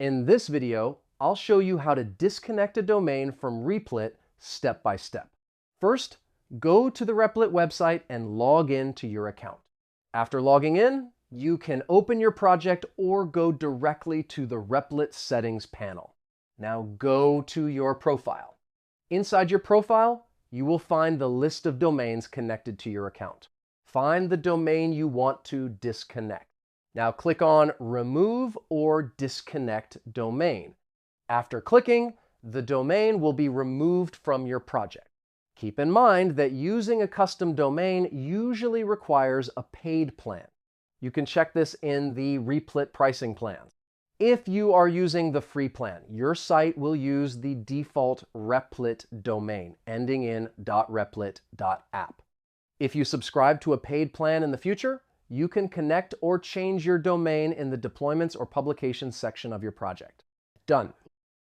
In this video, I'll show you how to disconnect a domain from Replit step by step. First, go to the Replit website and log in to your account. After logging in, you can open your project or go directly to the Replit settings panel. Now go to your profile. Inside your profile, you will find the list of domains connected to your account. Find the domain you want to disconnect. Now click on Remove or Disconnect Domain. After clicking, the domain will be removed from your project. Keep in mind that using a custom domain usually requires a paid plan. You can check this in the Replit pricing plans. If you are using the free plan, your site will use the default Replit domain ending in .replit.app. If you subscribe to a paid plan in the future, you can connect or change your domain in the deployments or publications section of your project. Done.